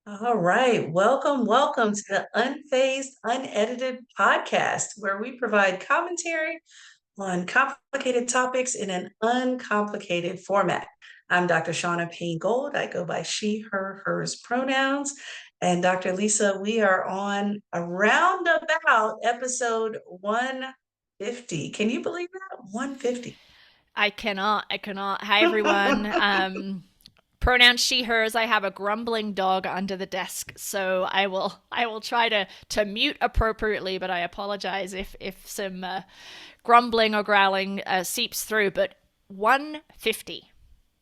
All right. Welcome to the Unfazed, Unedited podcast, where we provide commentary on complicated topics in an uncomplicated format. I'm Dr. Shaunna Payne Gold. I go by she, her, hers pronouns. And Dr. Lisa, we are on around about episode 150. Can you believe that? 150. I cannot. Hi everyone. Pronouns she, hers. I have a grumbling dog under the desk, so I will try to mute appropriately, but I apologize if some grumbling or growling seeps through. But 150.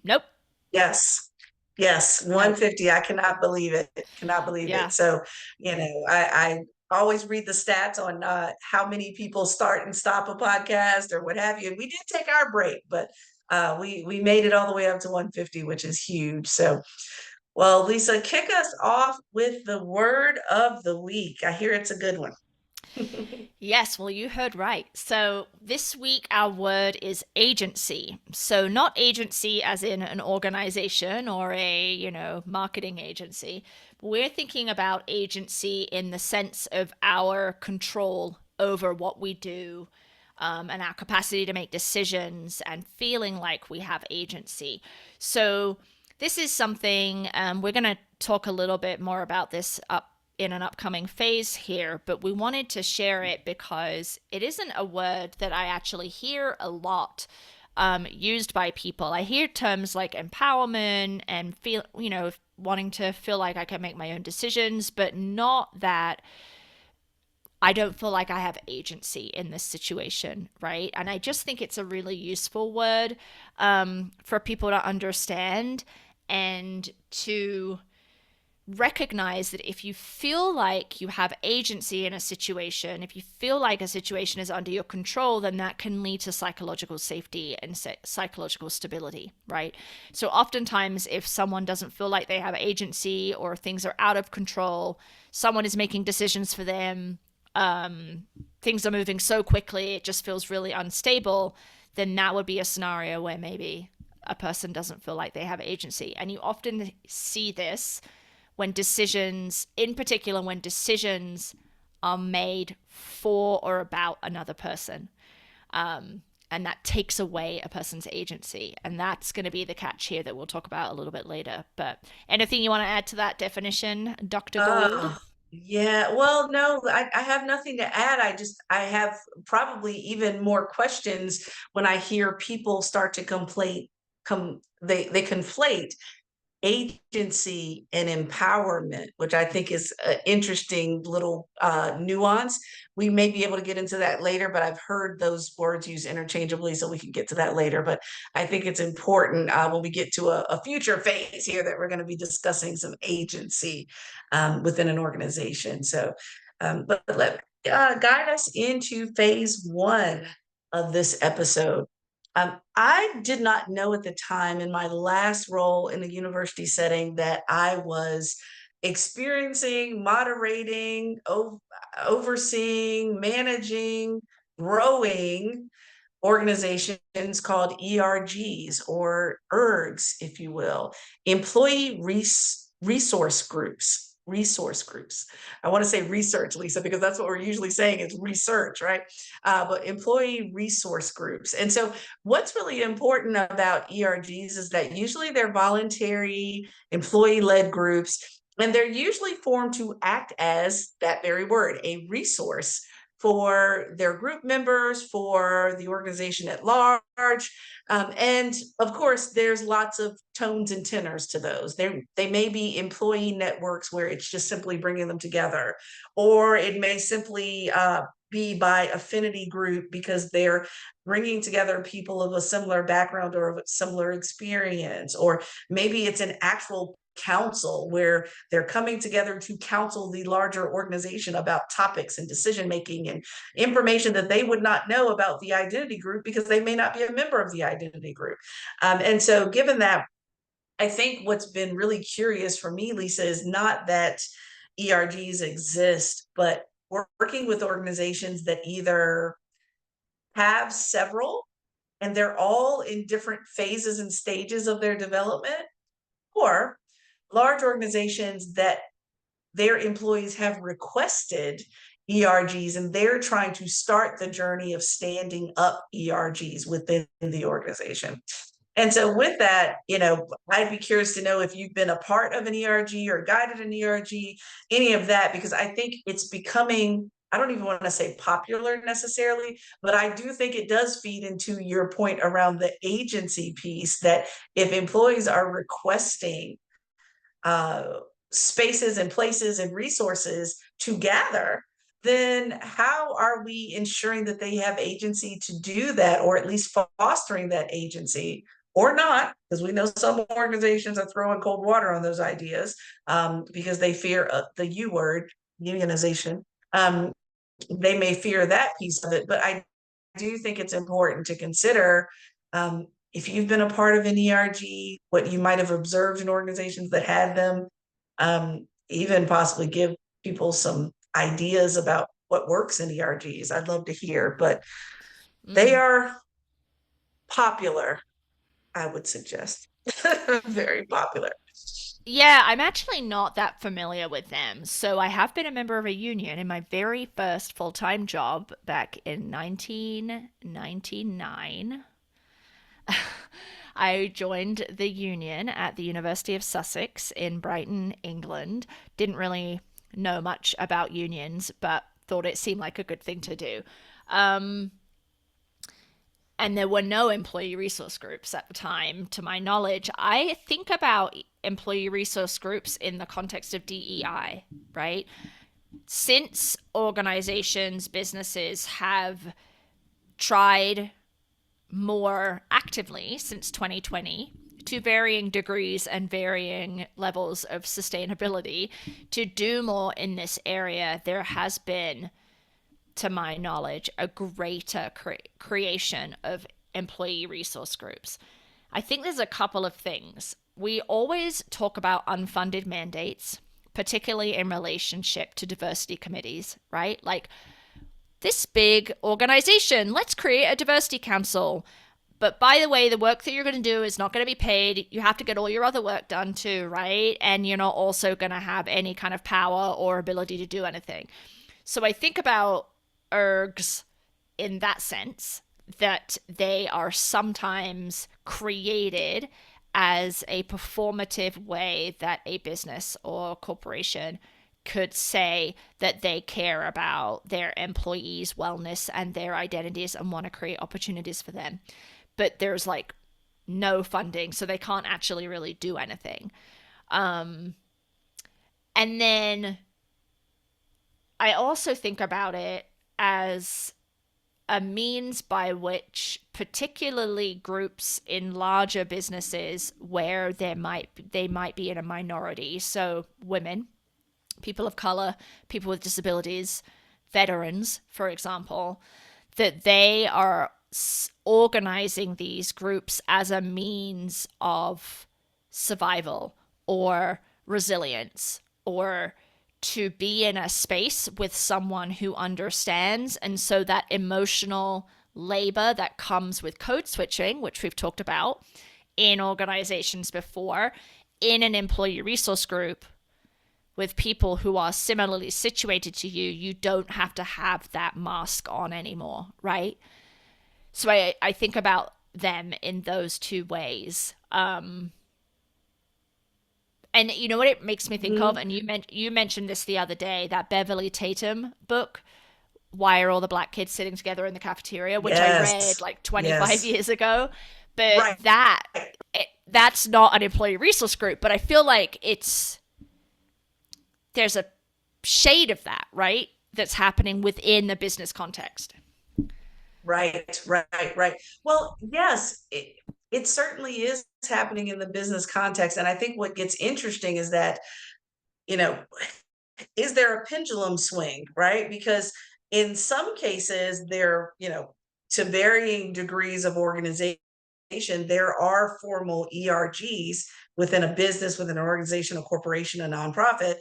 Nope. Yes. Yes, Nope. 150. I cannot believe it. Cannot believe it. Yeah. So, I always read the stats on how many people start and stop a podcast or what have you. And we did take our break, but we made it all the way up to 150, which is huge. So, well, Lisa, kick us off with the word of the week. I hear it's a good one. Yes, well, you heard right. So this week, our word is agency. So not agency as in an organization or marketing agency. We're thinking about agency in the sense of our control over what we do, and our capacity to make decisions and feeling like we have agency. So this is something we're going to talk a little bit more about this up in an upcoming phase here, but we wanted to share it because it isn't a word that I actually hear a lot used by people. I hear terms like empowerment and wanting to feel like I can make my own decisions, but not that I don't feel like I have agency in this situation, right? And I just think it's a really useful word for people to understand and to recognize that if you feel like you have agency in a situation, if you feel like a situation is under your control, then that can lead to psychological safety and psychological stability, right? So oftentimes, if someone doesn't feel like they have agency or things are out of control, someone is making decisions for them, things are moving so quickly, it just feels really unstable, then that would be a scenario where maybe a person doesn't feel like they have agency. And you often see this when decisions, in particular, when decisions are made for or about another person. And that takes away a person's agency. And that's going to be the catch here that we'll talk about a little bit later. But anything you want to add to that definition, Dr. Gold? Oh, yeah. Well, no, I have nothing to add. I have probably even more questions when I hear people start to complain. They conflate agency and empowerment, which I think is an interesting little nuance. We may be able to get into that later, but I've heard those words used interchangeably, so we can get to that later. But I think it's important when we get to a future phase here that we're going to be discussing some agency within an organization. So, but let guide us into phase one of this episode. I did not know at the time in my last role in the university setting that I was experiencing, moderating, overseeing, managing, growing organizations called ERGs or ERGs, if you will, employee resource groups. Resource groups. I want to say research, Lisa, because that's what we're usually saying is research, right? But employee resource groups. And so, what's really important about ERGs is that usually they're voluntary, employee led groups, and they're usually formed to act as that very word, a resource for their group members, for the organization at large. And of course, there's lots of tones and tenors to those. They may be employee networks where it's just simply bringing them together, or it may simply be by affinity group because they're bringing together people of a similar background or of a similar experience, or maybe it's an actual council where they're coming together to counsel the larger organization about topics and decision making and information that they would not know about the identity group because they may not be a member of the identity group. And so, given that, I think what's been really curious for me, Lisa, is not that ERGs exist, but working with organizations that either have several and they're all in different phases and stages of their development, or large organizations that their employees have requested ERGs, and they're trying to start the journey of standing up ERGs within the organization. And so with that, I'd be curious to know if you've been a part of an ERG or guided an ERG, any of that, because I think it's becoming, I don't even want to say popular necessarily, but I do think it does feed into your point around the agency piece, that if employees are requesting spaces and places and resources to gather, then how are we ensuring that they have agency to do that, or at least fostering that agency, or not? Because we know some organizations are throwing cold water on those ideas because they fear the U word, unionization. They may fear that piece of it, but I do think it's important to consider, if you've been a part of an ERG, what you might have observed in organizations that had them, even possibly give people some ideas about what works in ERGs. I'd love to hear, but they are popular, I would suggest. Very popular. Yeah, I'm actually not that familiar with them. So I have been a member of a union in my very first full time job back in 1999. I joined the union at the University of Sussex in Brighton, England. Didn't really know much about unions, but thought it seemed like a good thing to do. Um, and there were no employee resource groups at the time, to my knowledge. I think about employee resource groups in the context of DEI, right? Since organizations, businesses have tried more actively since 2020, to varying degrees and varying levels of sustainability, to do more in this area, there has been, to my knowledge, a greater creation of employee resource groups. I think there's a couple of things. We always talk about unfunded mandates, particularly in relationship to diversity committees, right? Like, this big organization, let's create a diversity council. But by the way, the work that you're going to do is not going to be paid. You have to get all your other work done too, right? And you're not also going to have any kind of power or ability to do anything. So I think about ERGs in that sense, that they are sometimes created as a performative way that a business or corporation could say that they care about their employees' wellness and their identities and want to create opportunities for them. But there's like no funding, so they can't actually really do anything. And then I also think about it as a means by which particularly groups in larger businesses where they might be in a minority, so women, people of color, people with disabilities, veterans, for example, that they are organizing these groups as a means of survival or resilience, or to be in a space with someone who understands. And so that emotional labor that comes with code switching, which we've talked about in organizations before, in an employee resource group with people who are similarly situated to you, you don't have to have that mask on anymore, right? So I think about them in those two ways. And you know what it makes me think of? And you mentioned this the other day, that Beverly Tatum book, Why Are All the Black Kids Sitting Together in the Cafeteria, which I read like 25 years ago. But that's not an employee resource group, but I feel like there's a shade of that, right? That's happening within the business context. Right. Well, yes, it certainly is happening in the business context. And I think what gets interesting is that, is there a pendulum swing, right? Because in some cases, to varying degrees of organization, there are formal ERGs within a business, within an organization, a corporation, a nonprofit.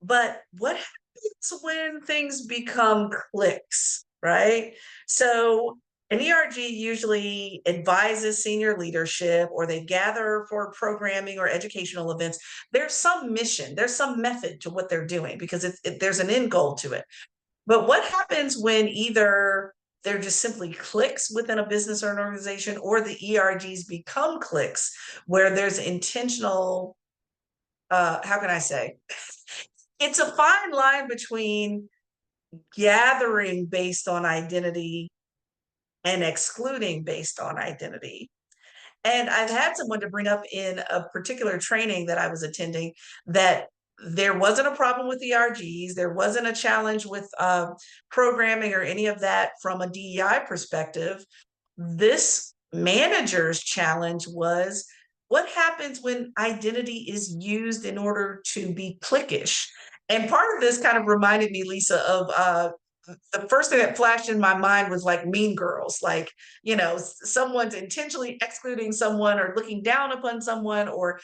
But what happens when things become cliques, right? So An ERG usually advises senior leadership, or they gather for programming or educational events. There's some mission, there's some method to what they're doing because there's an end goal to it. But what happens when either they're just simply cliques within a business or an organization, or the ERGs become cliques where there's intentional, how can I say? It's a fine line between gathering based on identity and excluding based on identity. And I've had someone to bring up in a particular training that I was attending that there wasn't a problem with ERGs, there wasn't a challenge with programming or any of that from a DEI perspective. This manager's challenge was, what happens when identity is used in order to be cliquish? And part of this kind of reminded me, Lisa, of the first thing that flashed in my mind was like Mean Girls, like, someone's intentionally excluding someone or looking down upon someone, or,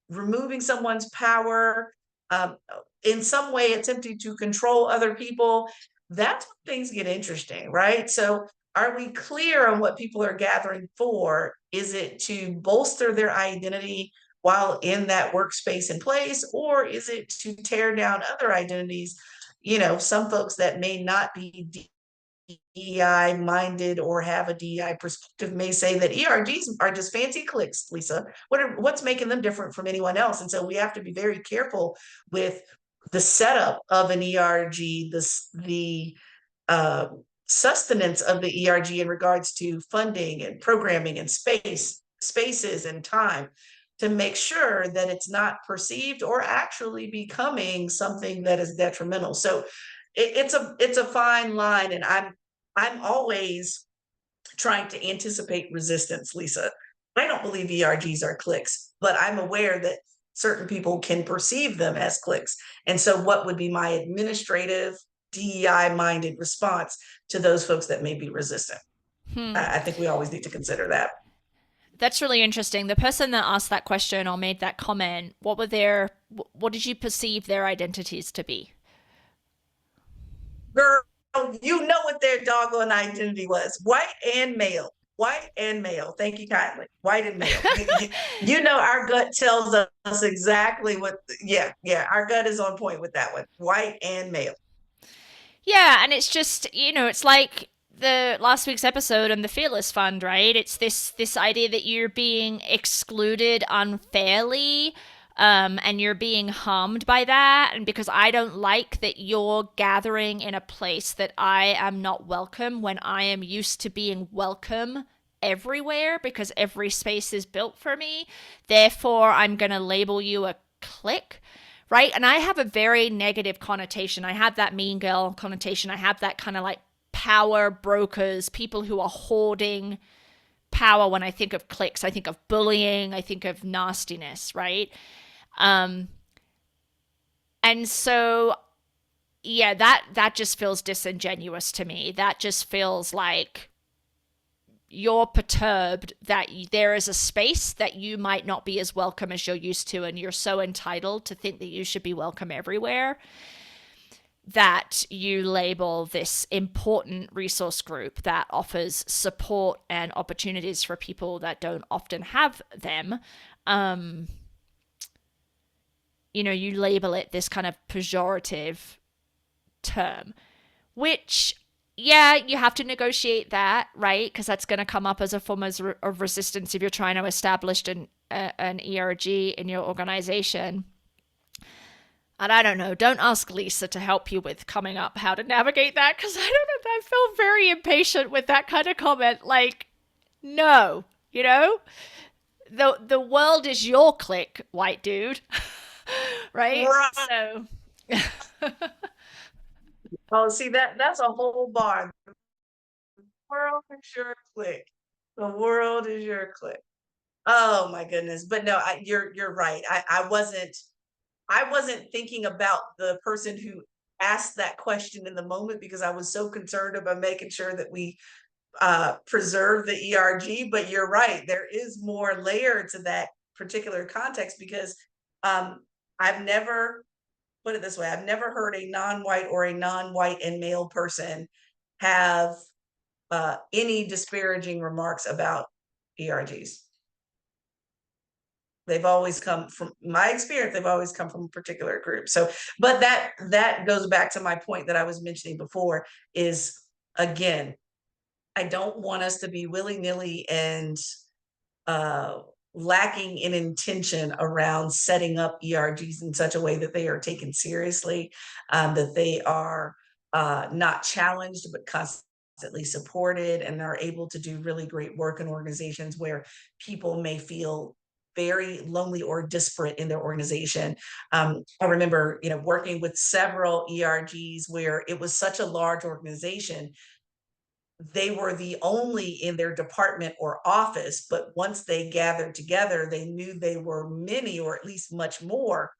removing someone's power, um, in some way attempting to control other people. That's when things get interesting, right? So are we clear on what people are gathering for? Is it to bolster their identity while in that workspace and place, or is it to tear down other identities? Some folks that may not be DEI minded or have a DEI perspective may say that ERGs are just fancy cliques, Lisa. What's making them different from anyone else? And so we have to be very careful with the setup of an ERG, the uh, sustenance of the ERG in regards to funding and programming and spaces and time, to make sure that it's not perceived or actually becoming something that is detrimental. So it's a fine line, and I'm always trying to anticipate resistance, Lisa. I don't believe ERGs are cliques, but I'm aware that certain people can perceive them as cliques. And so what would be my administrative DEI minded response to those folks that may be resistant? Hmm. I think we always need to consider that. That's really interesting. The person that asked that question or made that comment, what did you perceive their identities to be? Girl, you know what their doggone identity was: white and male. White and male. Thank you kindly. White and male. Our gut tells us exactly what. Yeah. Our gut is on point with that one. White and male. Yeah, and it's just, it's like the last week's episode and the Fearless Fund, right? It's this idea that you're being excluded unfairly, and you're being harmed by that, and because I don't like that you're gathering in a place that I am not welcome when I am used to being welcome everywhere because every space is built for me. Therefore, I'm going to label you a clique, right? And I have a very negative connotation. I have that mean girl connotation. I have that kind of like power brokers, people who are hoarding power. When I think of cliques, I think of bullying, I think of nastiness, right? Um, and so, yeah, that just feels disingenuous to me. That just feels like you're perturbed that there is a space that you might not be as welcome as you're used to, and you're so entitled to think that you should be welcome everywhere that you label this important resource group that offers support and opportunities for people that don't often have them. um you label it this kind of pejorative term, which, yeah, you have to negotiate that, right? Because that's going to come up as a form of resistance if you're trying to establish an ERG in your organization. And I don't know, don't ask Lisa to help you with coming up how to navigate that, because I don't know, I feel very impatient with that kind of comment. Like, no, the world is your clique, white dude, right? Right. So, Oh, see, that's a whole bar. The world is your clique. The world is your clique. Oh my goodness. But no, you're right. I wasn't thinking about the person who asked that question in the moment, because I was so concerned about making sure that we preserve the ERG. But you're right, there is more layer to that particular context, because um, I've never, put it this way, I've never heard a non-white or a non-white and male person have any disparaging remarks about ERGs. They've always come from my experience, they've always come from a particular group. So, but that goes back to my point that I was mentioning before is, again, I don't want us to be willy-nilly and uh, lacking in intention around setting up ERGs in such a way that they are taken seriously, that they are not challenged, but constantly supported and are able to do really great work in organizations where people may feel very lonely or disparate in their organization. I remember, working with several ERGs where it was such a large organization, they were the only in their department or office, but once they gathered together, they knew they were many, or at least much more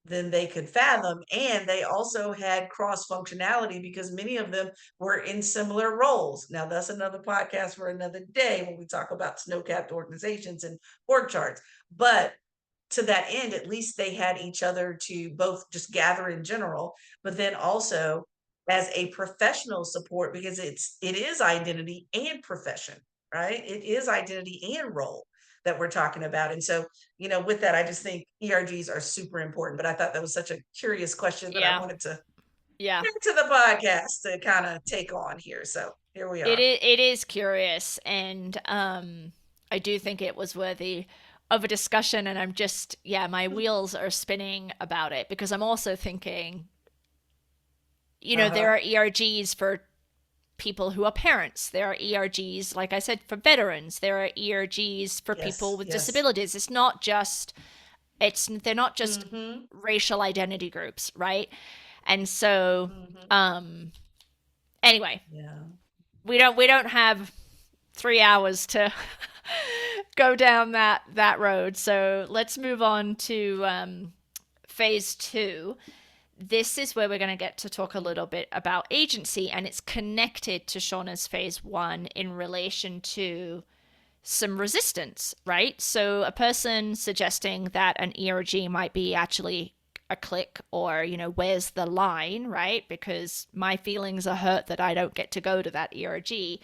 than they could fathom. And they also had cross functionality because many of them were in similar roles. Now, that's another podcast for another day when we talk about snow-capped organizations and org charts. But to that end, at least they had each other to both just gather in general, but then also as a professional support, because it is identity and profession, right? It is identity and role that we're talking about. And so, with that, I just think ERGs are super important. But I thought that was such a curious question that I Yeah. wanted to Yeah. bring to the podcast to kind of take on here. So here we are. It is curious, and I do think it was worthy of a discussion, and I'm just, yeah, my wheels are spinning about it because I'm also thinking, there Uh-huh. are ERGs for people who are parents. There are ERGs, like I said, for veterans. There are ERGs for people Yes, with yes. disabilities. They're not just Mm-hmm. racial identity groups, right? And so, Mm-hmm. anyway, Yeah. we don't have 3 hours to go down that road. So let's move on to phase two. This is where we're going to get to talk a little bit about agency, and it's connected to Shaunna's phase one in relation to some resistance, right? So a person suggesting that an ERG might be actually a clique, or, where's the line, right? Because my feelings are hurt that I don't get to go to that ERG.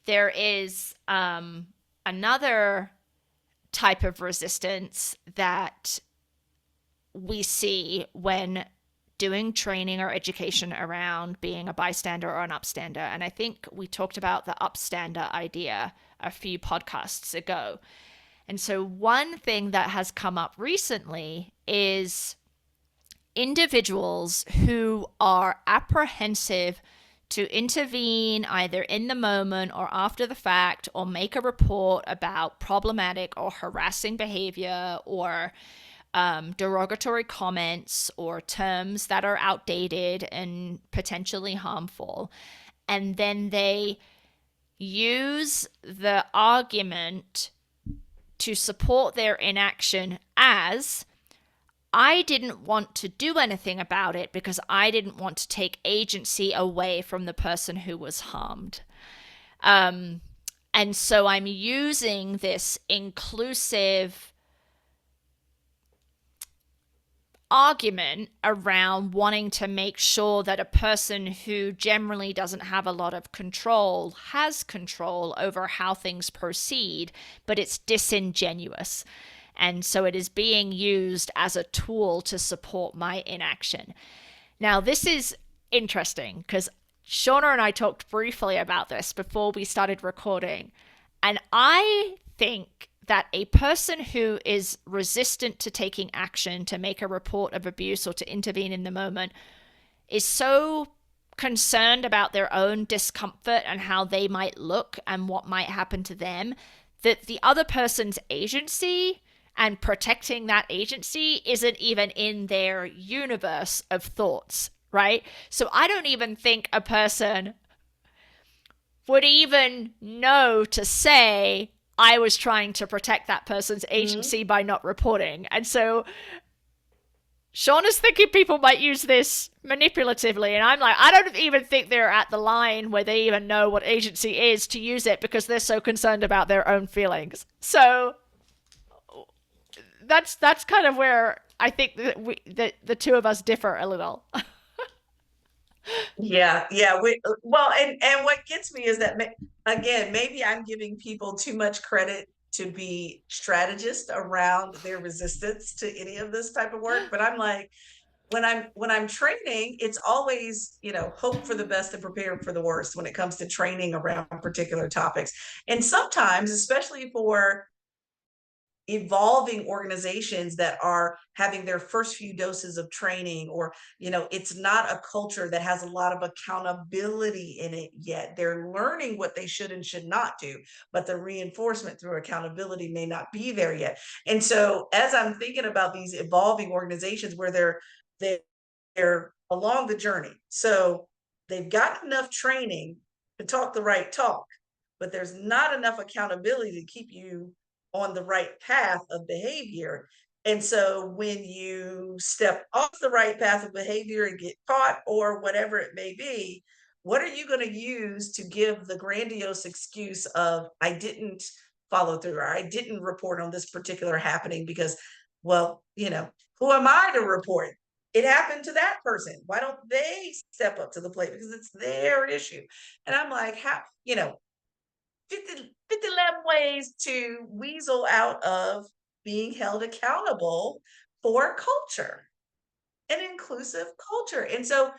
There is another type of resistance that we see when doing training or education around being a bystander or an upstander. And I think we talked about the upstander idea a few podcasts ago. And so, one thing that has come up recently is individuals who are apprehensive to intervene either in the moment or after the fact, or make a report about problematic or harassing behavior, or derogatory comments, or terms that are outdated and potentially harmful. And then they use the argument to support their inaction as, I didn't want to do anything about it because I didn't want to take agency away from the person who was harmed. And so I'm using this inclusive argument around wanting to make sure that a person who generally doesn't have a lot of control has control over how things proceed, but it's disingenuous. And so it is being used as a tool to support my inaction. Now, this is interesting because Shaunna and I talked briefly about this before we started recording. And I think that a person who is resistant to taking action to make a report of abuse or to intervene in the moment is so concerned about their own discomfort and how they might look and what might happen to them that the other person's agency and protecting that agency isn't even in their universe of thoughts, right? So I don't even think a person would even know to say, I was trying to protect that person's agency Mm-hmm. by not reporting. And so Shaunna's thinking people might use this manipulatively. And I'm like, I don't even think they're at the line where they even know what agency is to use it because they're so concerned about their own feelings. So that's kind of where I think that the two of us differ a little. Yeah, yeah. Well, and what gets me is that again, maybe I'm giving people too much credit to be strategists around their resistance to any of this type of work. But I'm like, when I'm training, it's always, hope for the best and prepare for the worst when it comes to training around particular topics. And sometimes, especially for evolving organizations that are having their first few doses of training, or it's not a culture that has a lot of accountability in it yet. They're learning what they should and should not do, but the reinforcement through accountability may not be there yet. And so as I'm thinking about these evolving organizations where they're along the journey, so they've got enough training to talk the right talk, but there's not enough accountability to keep you on the right path of behavior. And so when you step off the right path of behavior and get caught or whatever it may be, what are you going to use to give the grandiose excuse of, I didn't follow through, or I didn't report on this particular happening because, well, who am I to report? It happened to that person. Why don't they step up to the plate? Because it's their issue. And I'm like, how, 50 ways to weasel out of being held accountable for culture, an inclusive culture. And so,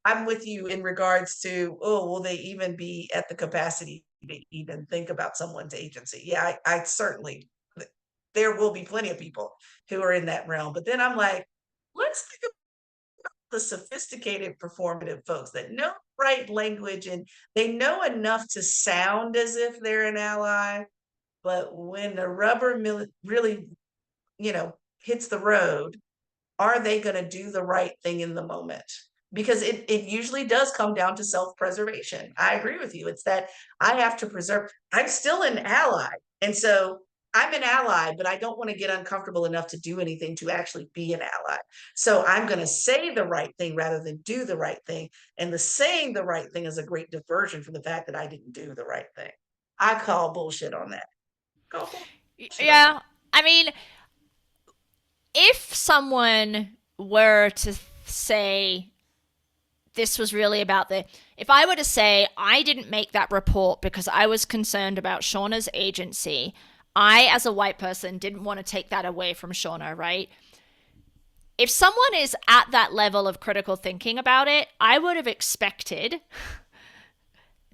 I'm with you in regards to, oh, will they even be at the capacity to even think about someone's agency? Yeah, I certainly, there will be plenty of people who are in that realm. But then I'm like, let's think the sophisticated performative folks that know right language and they know enough to sound as if they're an ally, but when the rubber really, hits the road, are they going to do the right thing in the moment? Because it usually does come down to self-preservation. I agree with you. It's that I have to preserve. I'm still an ally. And so I'm an ally, but I don't want to get uncomfortable enough to do anything to actually be an ally. So I'm going to say the right thing rather than do the right thing. And the saying the right thing is a great diversion from the fact that I didn't do the right thing. I call bullshit on that. Call bullshit on that. Yeah. I mean, if someone were to say this was really about if I were to say I didn't make that report because I was concerned about Shaunna's agency, I, as a white person, didn't want to take that away from Shaunna, right? If someone is at that level of critical thinking about it, I would have expected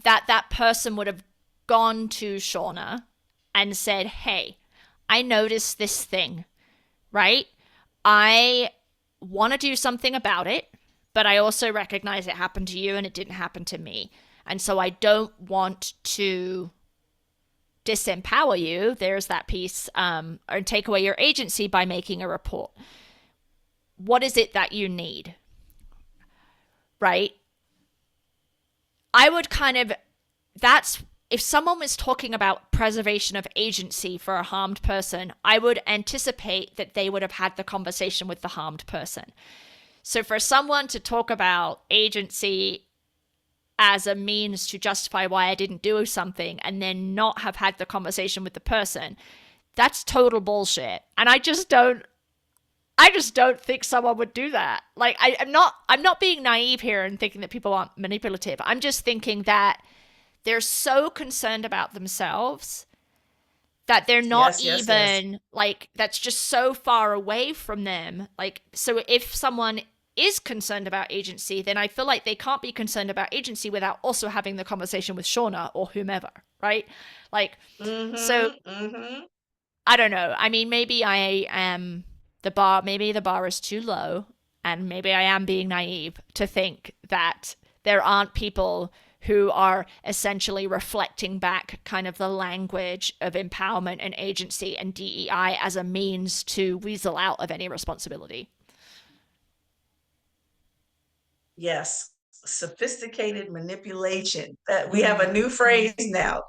that that person would have gone to Shaunna and said, hey, I noticed this thing, right? I want to do something about it, but I also recognize it happened to you and it didn't happen to me. And so I don't want to disempower you. There's that piece, or take away your agency by making a report. What is it that you need? Right? I would that's if someone was talking about preservation of agency for a harmed person, I would anticipate that they would have had the conversation with the harmed person. So for someone to talk about agency as a means to justify why I didn't do something and then not have had the conversation with the person, that's total bullshit. And I just don't think someone would do that. Like I'm not being naive here and thinking that people aren't manipulative. I'm just thinking that they're so concerned about themselves that they're not even like, that's just so far away from them. Like, so if someone is concerned about agency, then I feel like they can't be concerned about agency without also having the conversation with Shaunna or whomever, right? Like, so I don't know. I mean, maybe I am maybe the bar is too low, and maybe I am being naive to think that there aren't people who are essentially reflecting back kind of the language of empowerment and agency and DEI as a means to weasel out of any responsibility. Yes, sophisticated manipulation. We have a new phrase now.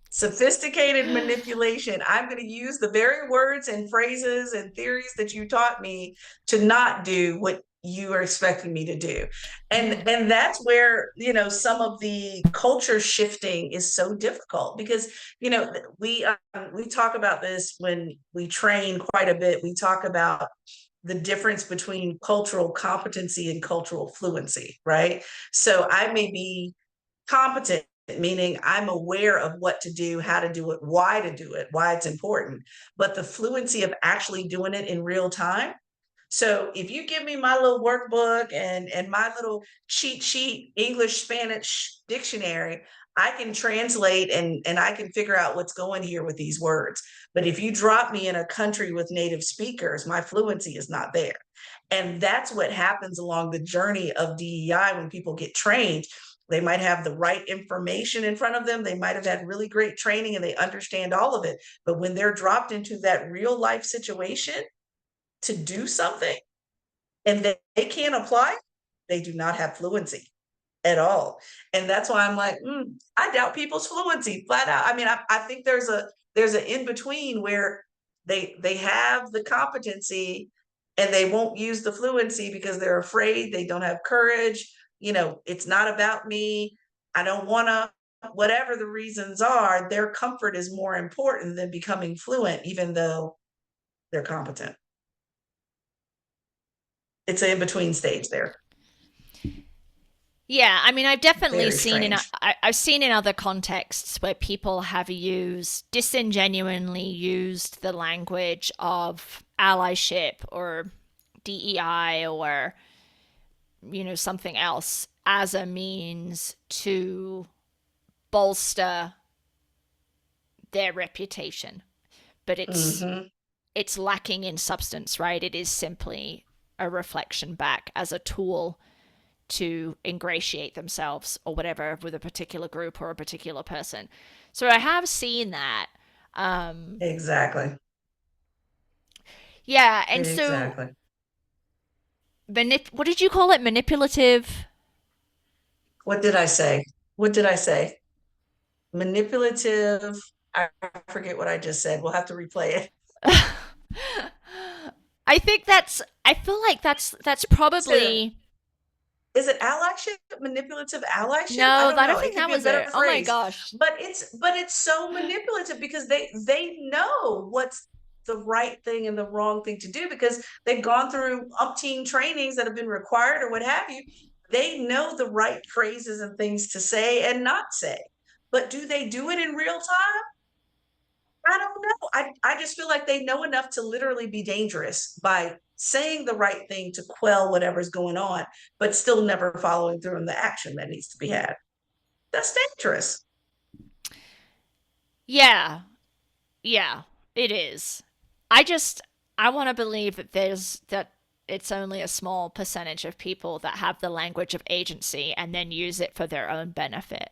Sophisticated manipulation. I'm going to use the very words and phrases and theories that you taught me to not do what you are expecting me to do. And that's where, some of the culture shifting is so difficult because, we talk about this when we train quite a bit. We talk about the difference between cultural competency and cultural fluency, right? So I may be competent meaning I'm aware of what to do, how to do it, why it's important. But the fluency of actually doing it in real time. So if you give me my little workbook and my little cheat sheet English Spanish dictionary, I can translate and I can figure out what's going here with these words. But if you drop me in a country with native speakers, my fluency is not there. And that's what happens along the journey of DEI when people get trained. They might have the right information in front of them. They might have had really great training and they understand all of it. But when they're dropped into that real life situation to do something and they can't apply, they do not have fluency at all. And that's why I'm like, I doubt people's fluency flat out. I mean, I think there's an in between where they have the competency and they won't use the fluency because they're afraid, they don't have courage. It's not about me. I don't want to, whatever the reasons are, their comfort is more important than becoming fluent, even though they're competent. It's an in between stage there. Yeah, I mean, I've definitely Very seen strange. I've seen in other contexts where people have disingenuinely used the language of allyship or DEI or something else as a means to bolster their reputation, but Mm-hmm. it's lacking in substance, right? It is simply a reflection back as a tool to ingratiate themselves or whatever with a particular group or a particular person. So I have seen that. Um, Exactly. yeah, and so Exactly. what did you call it? Manipulative. What did I say? What did I say? Manipulative. I forget what I just said. We'll have to replay it. I think I feel like that's To probably is it allyship? Manipulative allyship? I no. don't I don't know. It think could that be a was better it. Oh my phrase. gosh. But it's so manipulative because they know what's the right thing and the wrong thing to do because they've gone through umpteen trainings that have been required or what have you. They know the right phrases and things to say and not say. But do they do it in real time? I don't know. I just feel like they know enough to literally be dangerous by saying the right thing to quell whatever's going on, but still never following through in the action that needs to be had. That's dangerous. Yeah, yeah, it is. I just I want to believe that it's only a small percentage of people that have the language of agency and then use it for their own benefit.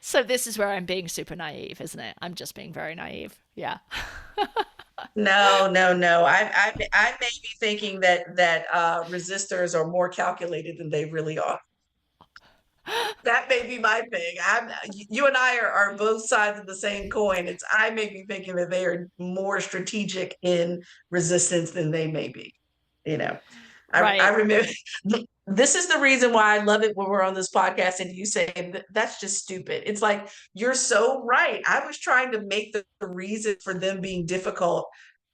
So this is where I'm being super naive, isn't it? I'm just being very naive. Yeah. No, no, no. I may be thinking that resistors are more calculated than they really are. That may be my thing. You and I are both sides of the same coin. It's I may be thinking that they are more strategic in resistance than they may be. You know, I Right. remember this is the reason why I love it when we're on this podcast and you say that's just stupid. It's like you're so right. I was trying to make the reason for them being difficult,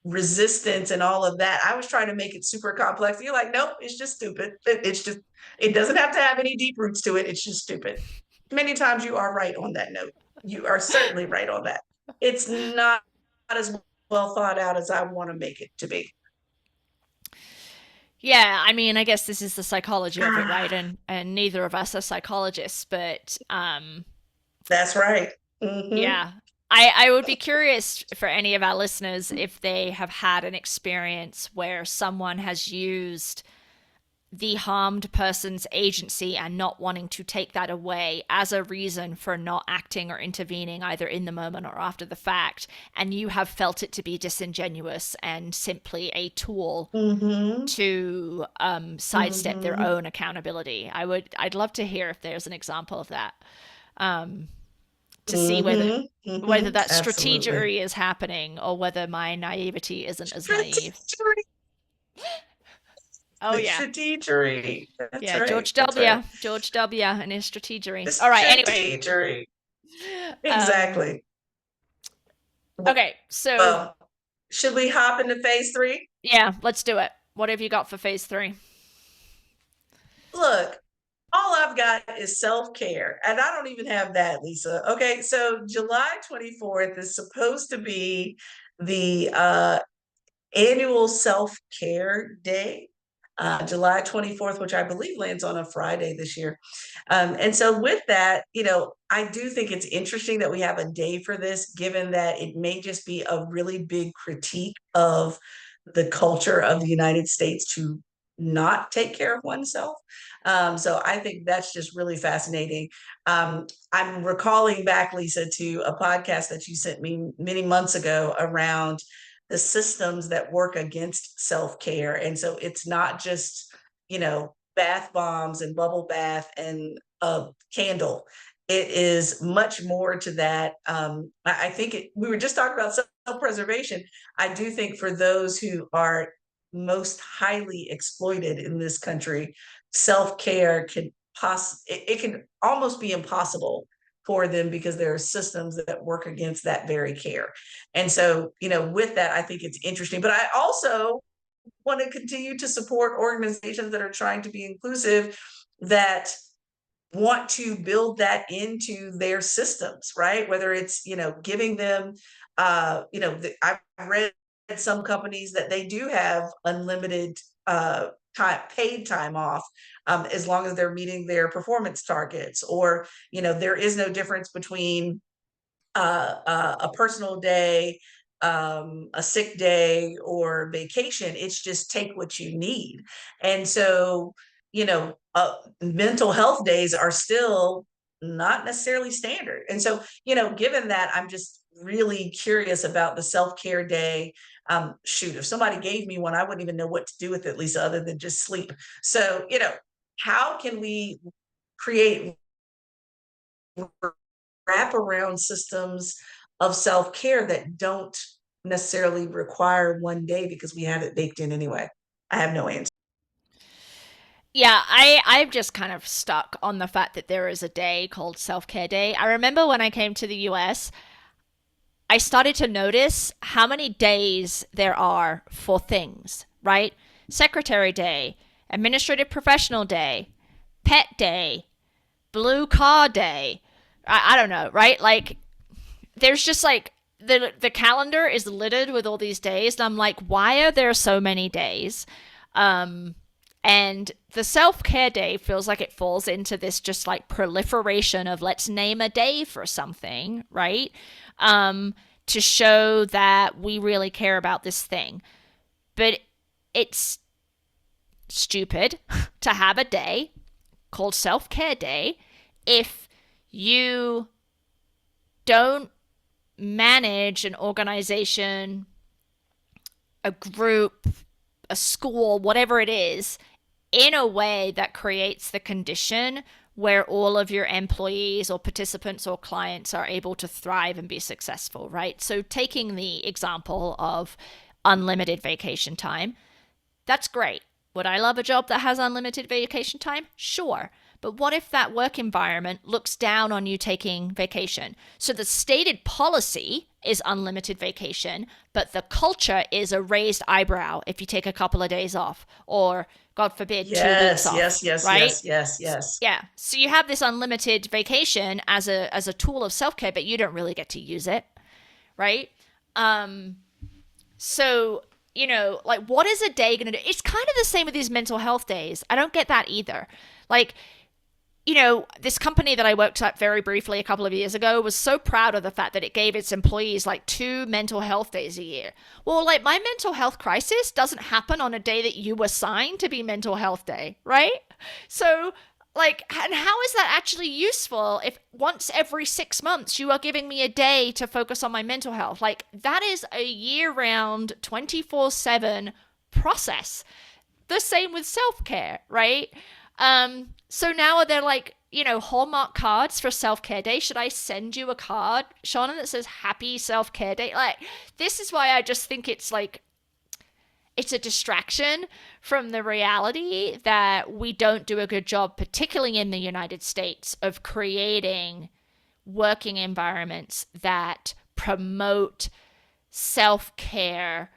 resistance and all of that. I was trying to make it super complex. You're like, nope, it's just stupid. It's just it doesn't have to have any deep roots to it. It's just stupid. Many times you are right on that note. You are certainly right on that. It's not as well thought out as I want to make it to be. Yeah, I mean, I guess this is the psychology of it, right? Ah, And neither of us are psychologists, but that's right. Mm-hmm. yeah. I would be curious for any of our listeners if they have had an experience where someone has used the harmed person's agency and not wanting to take that away as a reason for not acting or intervening either in the moment or after the fact, and you have felt it to be disingenuous and simply a tool Mm-hmm. to sidestep their Mm-hmm. own accountability. I'd love to hear if there's an example of that, to see Mm-hmm. Mm-hmm. whether that Absolutely. strategery is happening or whether my naivety isn't as naive. Strategery. Oh The yeah. strategery. That's Yeah, right. George That's right. W. George W. and his strategery. The All right, anyway. strategery. Um, Exactly. okay, so Well, should we hop into phase three? yeah, let's do it. What have you got for phase three? Look, all I've got is self-care, and I don't even have that, Lisa. Okay, so July 24th is supposed to be the annual self-care day, July 24th, which I believe lands on a Friday this year. And so with that, I do think it's interesting that we have a day for this, given that it may just be a really big critique of the culture of the United States to not take care of oneself. So I think that's just really fascinating. I'm recalling back, Lisa, to a podcast that you sent me many months ago around the systems that work against self-care. And so it's not just, bath bombs and bubble bath and a candle. It is much more to that. I think we were just talking about self-preservation. I do think for those who are most highly exploited in this country, self-care it can almost be impossible for them because there are systems that work against that very care. And so, with that, I think it's interesting. But I also want to continue to support organizations that are trying to be inclusive, that want to build that into their systems, right? Whether it's, giving them, I've read some companies that they do have unlimited paid time off, as long as they're meeting their performance targets, or, there is no difference between a personal day, a sick day, or vacation. It's just take what you need. And so, mental health days are still not necessarily standard. And so, given that, I'm just really curious about the self-care day. Shoot, if somebody gave me one, I wouldn't even know what to do with it, Lisa, other than just sleep. So, how can we create wraparound systems of self-care that don't necessarily require one day because we have it baked in anyway? I have no answer. Yeah, I've just kind of stuck on the fact that there is a day called Self Care Day. I remember when I came to the US, I started to notice how many days there are for things, right? Secretary Day, Administrative Professional Day, Pet Day, Blue Car Day. I don't know, right? Like, there's just like the calendar is littered with all these days, and I'm like, why are there so many days? Um, and the self care day feels like it falls into this just like proliferation of let's name a day for something, right? To show that we really care about this thing. But it's stupid to have a day called self care day if you don't manage an organization, a group, a school, whatever it is, in a way that creates the condition where all of your employees or participants or clients are able to thrive and be successful, right? So, taking the example of unlimited vacation time, that's great. Would I love a job that has unlimited vacation time? Sure. But what if that work environment looks down on you taking vacation? So the stated policy is unlimited vacation, but the culture is a raised eyebrow if you take a couple of days off, or God forbid, 2 weeks Yes, off, yes, yes, right? yes, yes, yes. Yeah. So you have this unlimited vacation as a tool of self-care, but you don't really get to use it, right? Um, so, like, what is a day going to do? It's kind of the same with these mental health days. I don't get that either. Like, this company that I worked at very briefly a couple of years ago was so proud of the fact that it gave its employees like 2 mental health days a year. Well, like, my mental health crisis doesn't happen on a day that you assigned to be mental health day, right? So, like, and how is that actually useful if once every 6 months you are giving me a day to focus on my mental health? Like, that is a year round, 24/7 process. The same with self care, right? So now are there like, Hallmark cards for self care day? Should I send you a card, Shaunna, that says happy self care day? Like, this is why I just think it's like, it's a distraction from the reality that we don't do a good job, particularly in the United States, of creating working environments that promote self care,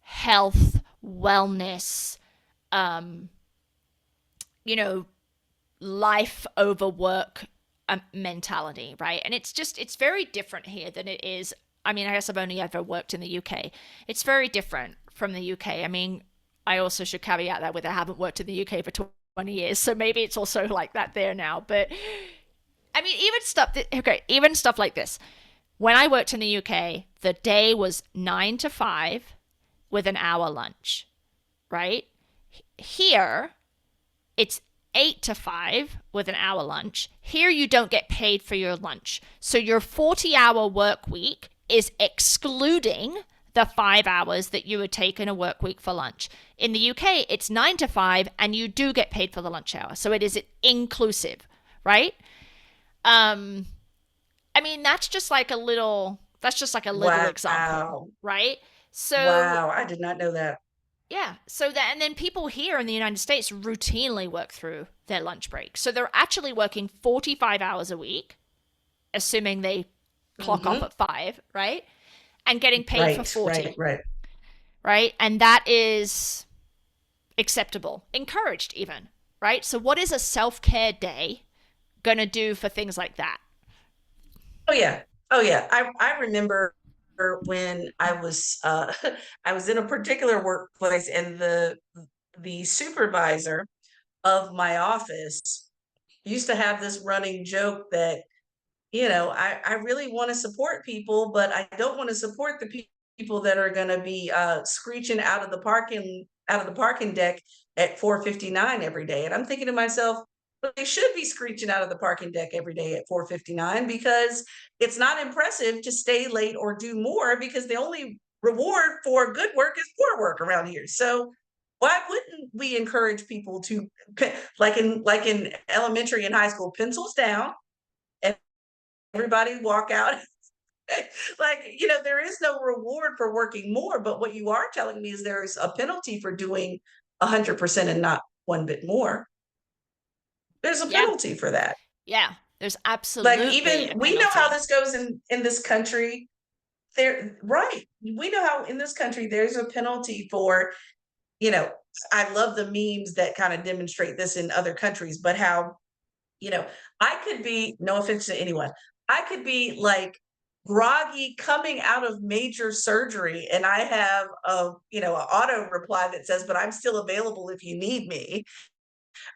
health, wellness, um, you know, life over work mentality, right? And it's very different here than it is. I mean, I guess I've only ever worked in the UK. It's very different from the UK. I mean, I also should caveat that with I haven't worked in the UK for 20 years, so maybe it's also like that there now. But I mean, even stuff like this. When I worked in the UK, the day was 9 to 5 with an hour lunch, right? Here, it's 8 to 5 with an hour lunch. Here, you don't get paid for your lunch. So your 40-hour work week is excluding the 5 hours that you would take in a work week for lunch. In the UK, it's 9 to 5, and you do get paid for the lunch hour. So it is inclusive, right? Um, I mean, that's just like a little example, Wow. right? So Wow. I did not know that. yeah. And then people here in the United States routinely work through their lunch break. So they're actually working 45 hours a week, assuming they clock off Hmm. at 5, right? And getting paid for Right, right, 40, right. right? And that is acceptable, encouraged even, right? So what is a self-care day going to do for things like that? Oh yeah. Oh yeah. I remember when I was I was in a particular workplace, and the supervisor of my office used to have this running joke that, I really want to support people, but I don't want to support the people that are going to be screeching out of the parking deck at 4:59 every day. And I'm thinking to myself, but they should be screeching out of the parking deck every day at 4:59, because it's not impressive to stay late or do more, because the only reward for good work is poor work around here. So why wouldn't we encourage people to, like in elementary and high school, pencils down, and everybody walk out? Like, there is no reward for working more, but what you are telling me is there's a penalty for doing 100% and not one bit more. There's a Yeah. penalty for that. Yeah. There's Like, absolutely even a we know how penalty. this goes in this country. There, right? We know how in this country there's a penalty for, you know. I love the memes that kind of demonstrate this in other countries, but how, you know, I could be, no offense to anyone, I could be like groggy coming out of major surgery, and I have an auto reply that says, but I'm still available if you need me.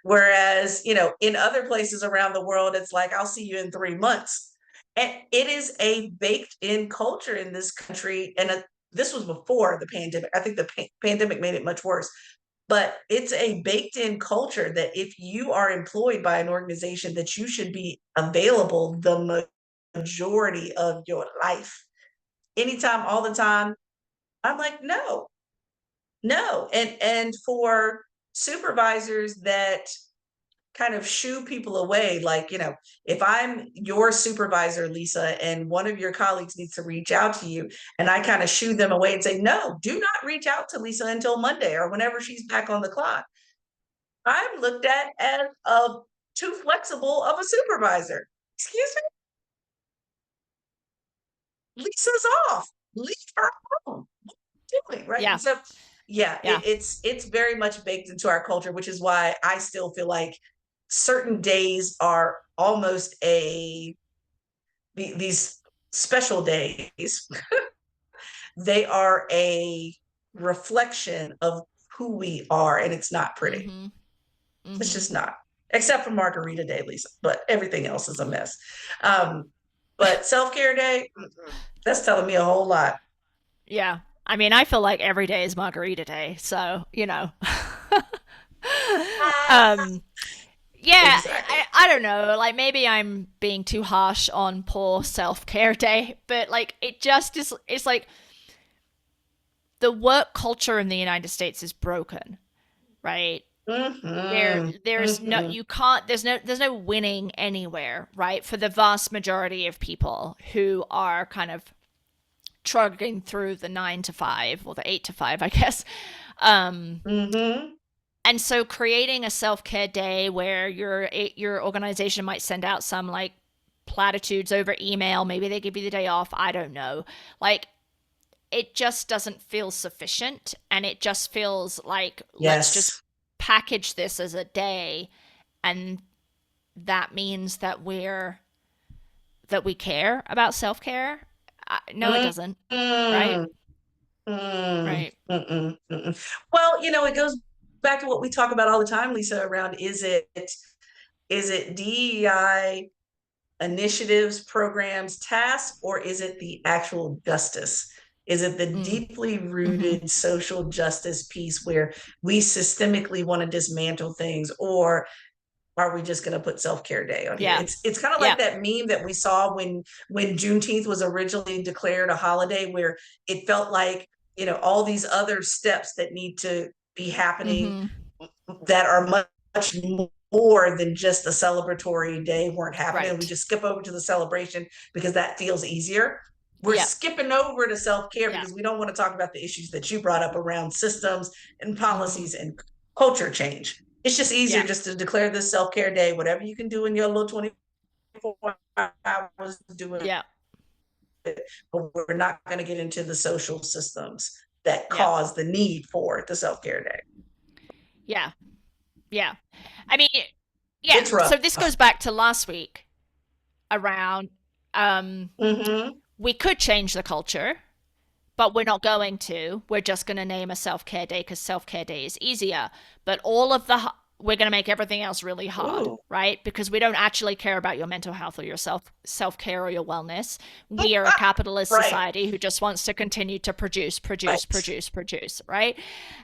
Whereas, in other places around the world, it's like, I'll see you in 3 months. And it is a baked in culture in this country. And this was before the pandemic. I think the pandemic made it much worse, but it's a baked in culture that if you are employed by an organization, that you should be available the majority of your life, anytime, all the time. I'm like, no, no. And for supervisors that kind of shoo people away, like, if I'm your supervisor, Lisa, and one of your colleagues needs to reach out to you, and I kind of shoo them away and say, no, do not reach out to Lisa until Monday or whenever she's back on the clock, I'm looked at as too flexible of a supervisor. Excuse me, Lisa's off. Leave her alone. What are you doing? Right. Yeah. And so, yeah, Yeah. it's very much baked into our culture, which is why I still feel like certain days are almost these special days. They are a reflection of who we are, and it's not pretty. Mhm. It's Mhm. just not, except for Margarita Day, Lisa, but everything else is a mess. Um, but Self Care Day, that's telling me a whole lot. Yeah. I mean, I feel like every day is margarita day, so, you know. Ah, um yeah, exactly. I don't know, like maybe I'm being too harsh on poor self-care day, but like it just is it's like the work culture in the United States is broken, right? There Hmm. there's no Hmm. you can't there's no winning anywhere, right? For the vast majority of people who are kind of trudging through the 9 to 5 or the 8 to 5, I guess. Um, Hmm. and so creating a self-care day where your organization might send out some like platitudes over email, maybe they give you the day off, I don't know. Like it just doesn't feel sufficient, and it just feels like let's just Yes. package this as a day and that means that we care about self-care. No, it Mm, doesn't. Right? mm, mm, Right. Well, it goes back to what we talk about all the time, Lisa, around is it DEI initiatives, programs, tasks, or is it the actual justice? Is it the Mm. deeply Mm-hmm. rooted social justice piece where we systemically want to dismantle things, or are we just going to put self-care day on here? Yeah. It's kind of like Yep. that meme that we saw when Juneteenth was originally declared a holiday, where it felt like, all these other steps that need to be happening Mm-hmm. that are much more than just a celebratory day weren't happening. We Right. just skip over to the celebration because that feels easier. We're Yep. skipping over to self-care Yeah. because we don't want to talk about the issues that you brought up around systems and Mm-hmm. policies and culture change. It's just easier Yeah. just to declare this self-care day, whatever you can do in your little 24 hours, do it. Yeah. But we're not going to get into the social systems that Yeah. cause the need for the self-care day. Yeah. Yeah. I mean, yeah. It's rough. So this goes back to last week around Mm-hmm. we could change the culture, but we're not going to. We're just going to name a self-care day because self-care day is easier. But we're going to make everything else really hard, Ooh. right? Because we don't actually care about your mental health or your self-care or your wellness. We are a capitalist Right, society who just wants to continue to produce, produce, right, produce, produce, right?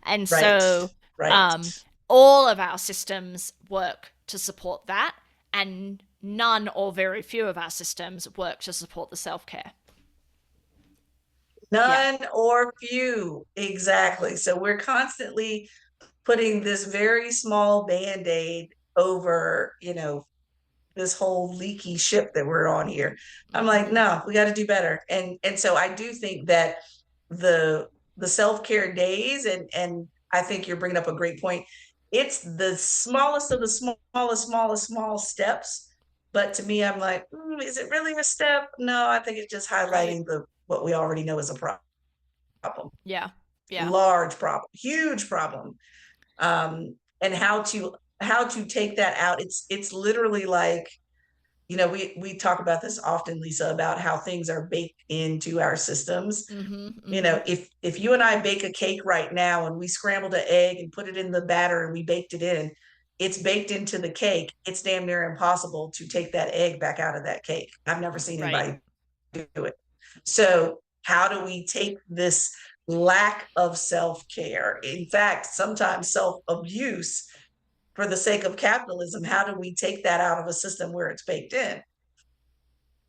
And right, so right. um, all of our systems work to support that, and none or very few of our systems work to support the self-care. Yeah. None or few. Exactly. So we're constantly putting this very small band-aid over, this whole leaky ship that we're on here. I'm like, Mm-hmm. no, we got to do better. And so I do think that the the self-care days, and I think you're bringing up a great point. It's the smallest of the small steps. But to me, I'm like, is it really a step? No, I think it's just Right. highlighting the what we already know is a problem, Yeah. Yeah. large problem, huge problem. And how to take that out. It's literally like, we talk about this often, Lisa, about how things are baked into our systems. Mm-hmm. Mm-hmm. If you and I bake a cake right now and we scrambled an egg and put it in the batter and we baked it in, it's baked into the cake. It's damn near impossible to take that egg back out of that cake. I've never seen Right. anybody do it. So how do we take this lack of self-care, in fact, sometimes self-abuse, for the sake of capitalism? How do we take that out of a system where it's baked in?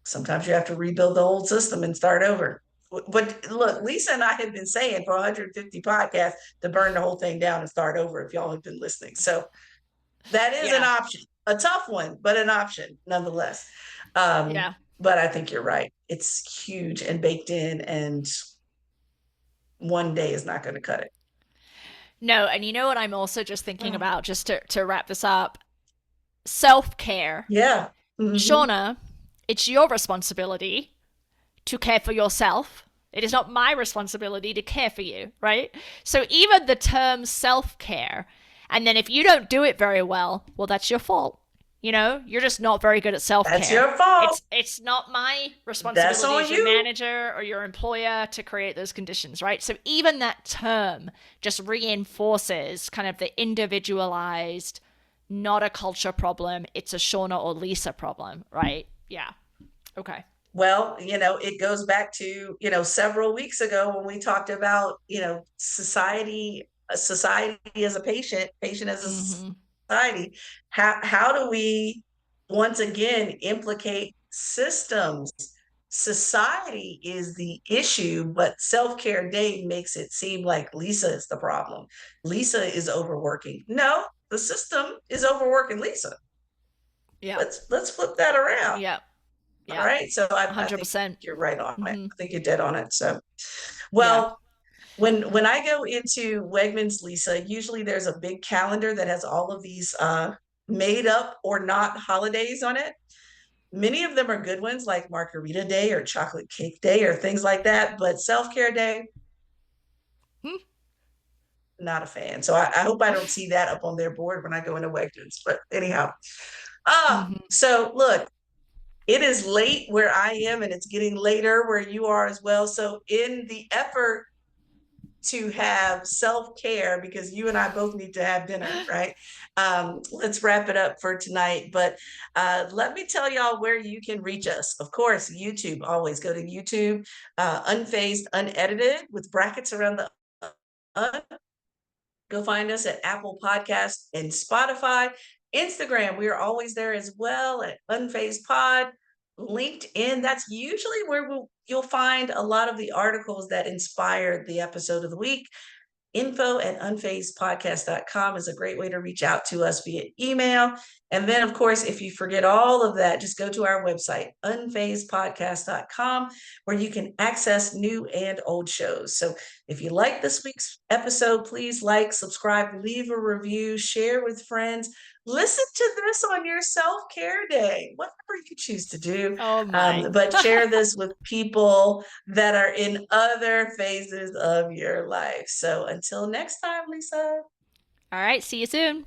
Sometimes you have to rebuild the old system and start over. But look, Lisa and I have been saying for 150 podcasts to burn the whole thing down and start over, if y'all have been listening. So that is an Yeah. option, a tough one, but an option nonetheless. Um, Yeah. but I think you're right. It's huge and baked in, and one day is not going to cut it. No, and you know what I'm also just thinking Mm. about, just to wrap this up? Self-care. Yeah. Mm-hmm. Shaunna, it's your responsibility to care for yourself. It is not my responsibility to care for you, right? So even the term self-care, and then if you don't do it very well, well, that's your fault. You're just not very good at That's self-care. your fault. It's not my That's responsibility on as your you. manager or your employer to create those conditions, right? So even that term just reinforces kind of the individualized, not a culture problem, it's a Shaunna or Lisa problem, right? Yeah. Okay. Well, it goes back to, several weeks ago when we talked about, society as a patient as a Mm-hmm. society. How do we once again implicate systems? Society is the issue, but self-care day makes it seem like Lisa is the problem. Lisa is overworking. No, the system is overworking Lisa. Yeah. Let's flip that around. Yeah. All Yeah. right. So I think 100%. you're right on it. Mm-hmm. I think you're dead on it. So, Yeah. well, when I go into Wegmans, Lisa, usually there's a big calendar that has all of these made up or not holidays on it. Many of them are good ones, like Margarita Day or Chocolate Cake Day or things like that. But Self Care Day, Hmm. not a fan. So I hope I don't see that up on their board when I go into Wegmans. But anyhow, Hmm. So look, it is late where I am, and it's getting later where you are as well. So, in the effort to have self-care, because you and I both need to have dinner, right? Let's wrap it up for tonight. But let me tell y'all where you can reach us. Of course, YouTube. Always go to YouTube, unfazed, unedited, with brackets around the Go find us at Apple Podcasts and Spotify. Instagram, we are always there as well at Unfazed Pod. LinkedIn, that's usually where you'll find a lot of the articles that inspired the episode of the week. Info@unfazedpodcast.com is a great way to reach out to us via email. And then, of course, if you forget all of that, just go to our website, unfazedpodcast.com, where you can access new and old shows. So if you like this week's episode, please like, subscribe, leave a review, share with friends. Listen to this on your self-care day, whatever you choose to do. Oh my. But share this with people that are in other phases of your life. So until next time, Lisa. All right, see you soon.